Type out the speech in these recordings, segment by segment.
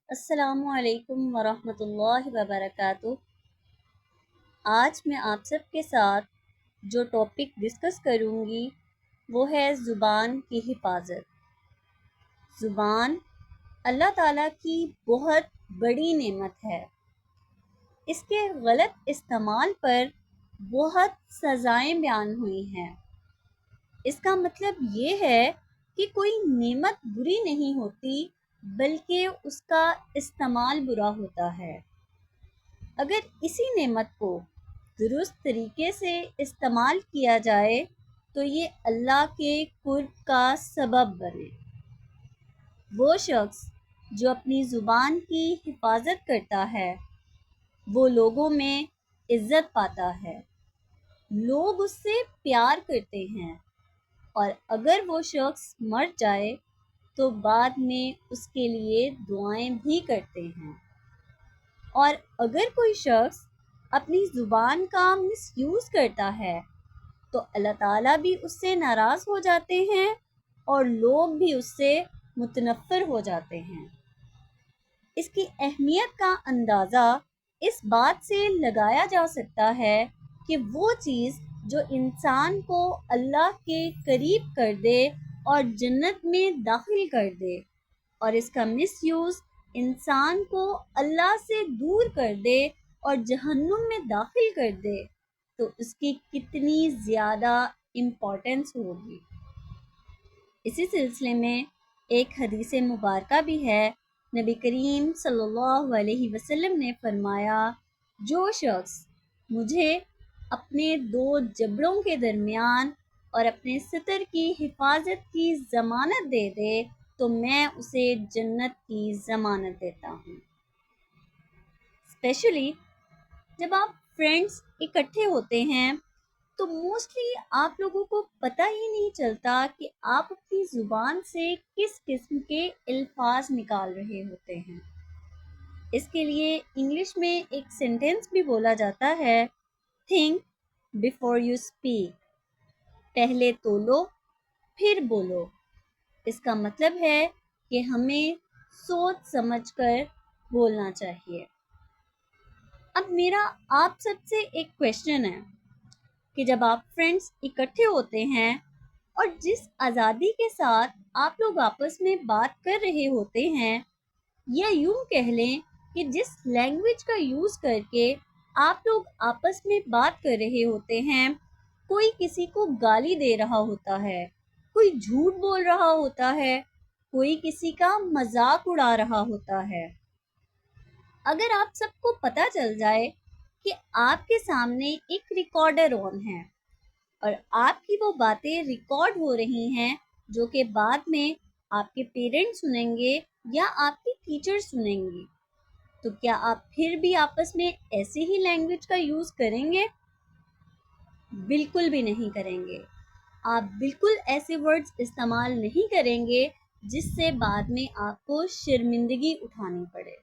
السلام علیکم ورحمۃ اللہ وبرکاتہ۔ آج میں آپ سب کے ساتھ جو ٹاپک ڈسکس کروں گی وہ ہے زبان کی حفاظت۔ زبان اللہ تعالیٰ کی بہت بڑی نعمت ہے۔ اس کے غلط استعمال پر بہت سزائیں بیان ہوئی ہیں۔ اس کا مطلب یہ ہے کہ کوئی نعمت بری نہیں ہوتی بلکہ اس کا استعمال برا ہوتا ہے۔ اگر اسی نعمت کو درست طریقے سے استعمال کیا جائے تو یہ اللہ کے قرب کا سبب بنے۔ وہ شخص جو اپنی زبان کی حفاظت کرتا ہے وہ لوگوں میں عزت پاتا ہے، لوگ اس سے پیار کرتے ہیں، اور اگر وہ شخص مر جائے تو بعد میں اس کے لیے دعائیں بھی کرتے ہیں۔ اور اگر کوئی شخص اپنی زبان کا مس یوز کرتا ہے تو اللہ تعالیٰ بھی اس سے ناراض ہو جاتے ہیں اور لوگ بھی اس سے متنفر ہو جاتے ہیں۔ اس کی اہمیت کا اندازہ اس بات سے لگایا جا سکتا ہے کہ وہ چیز جو انسان کو اللہ کے قریب کر دے اور جنت میں داخل کر دے، اور اس کا مس یوز انسان کو اللہ سے دور کر دے اور جہنم میں داخل کر دے، تو اس کی کتنی زیادہ امپورٹنس ہوگی۔ اسی سلسلے میں ایک حدیث مبارکہ بھی ہے۔ نبی کریم صلی اللہ علیہ وسلم نے فرمایا، جو شخص مجھے اپنے دو جبڑوں کے درمیان اور اپنے ستر کی حفاظت کی ضمانت دے دے تو میں اسے جنت کی ضمانت دیتا ہوں۔ اسپیشلی جب آپ فرینڈس اکٹھے ہوتے ہیں تو موسٹلی آپ لوگوں کو پتہ ہی نہیں چلتا کہ آپ اپنی زبان سے کس قسم کے الفاظ نکال رہے ہوتے ہیں۔ اس کے لیے انگلش میں ایک سینٹینس بھی بولا جاتا ہے، تھنک بیفور یو اسپیک، پہلے تولو پھر بولو۔ اس کا مطلب ہے کہ ہمیں سوچ سمجھ کر بولنا چاہیے۔ اب میرا آپ سب سے ایک کویشچن ہے کہ جب آپ فرینڈس اکٹھے ہوتے ہیں اور جس آزادی کے ساتھ آپ لوگ آپس میں بات کر رہے ہوتے ہیں، یا یوں کہہ لیں کہ جس لینگویج کا یوز کر کے آپ لوگ آپس میں بات کر رہے ہوتے ہیں، کوئی کسی کو گالی دے رہا ہوتا ہے، کوئی جھوٹ بول رہا ہوتا ہے، کوئی کسی کا مذاق اڑا رہا ہوتا ہے۔ اگر آپ سب کو پتہ چل جائے کہ آپ کے سامنے ایک ریکارڈر آن ہے اور آپ کی وہ باتیں ریکارڈ ہو رہی ہیں جو کہ بعد میں آپ کے پیرنٹس سنیں گے یا آپ کی ٹیچر سنیں گی، تو کیا آپ پھر بھی آپس میں ایسی ہی لینگویج کا یوز کریں گے؟ بالکل بھی نہیں کریں گے۔ آپ بالکل ایسے ورڈز استعمال نہیں کریں گے جس سے بعد میں آپ کو شرمندگی اٹھانی پڑے۔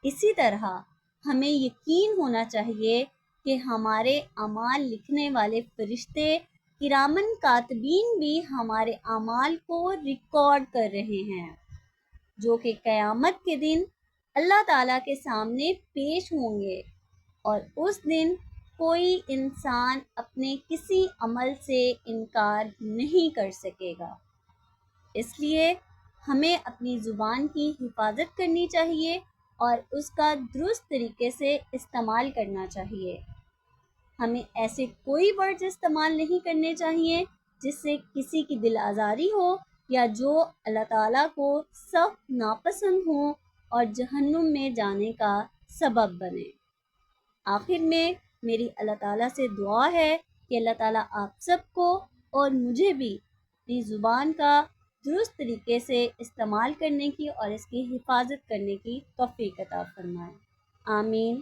اسی طرح ہمیں یقین ہونا چاہیے کہ ہمارے اعمال لکھنے والے فرشتے کرامن کاتبین بھی ہمارے اعمال کو ریکارڈ کر رہے ہیں، جو کہ قیامت کے دن اللہ تعالیٰ کے سامنے پیش ہوں گے، اور اس دن کوئی انسان اپنے کسی عمل سے انکار نہیں کر سکے گا۔ اس لیے ہمیں اپنی زبان کی حفاظت کرنی چاہیے اور اس کا درست طریقے سے استعمال کرنا چاہیے۔ ہمیں ایسے کوئی ورڈز استعمال نہیں کرنے چاہیے جس سے کسی کی دل آزاری ہو یا جو اللہ تعالیٰ کو سخت ناپسند ہوں اور جہنم میں جانے کا سبب بنے۔ آخر میں میری اللہ تعالیٰ سے دعا ہے کہ اللہ تعالیٰ آپ سب کو اور مجھے بھی اپنی زبان کا درست طریقے سے استعمال کرنے کی اور اس کی حفاظت کرنے کی توفیق عطا فرمائے۔ آمین۔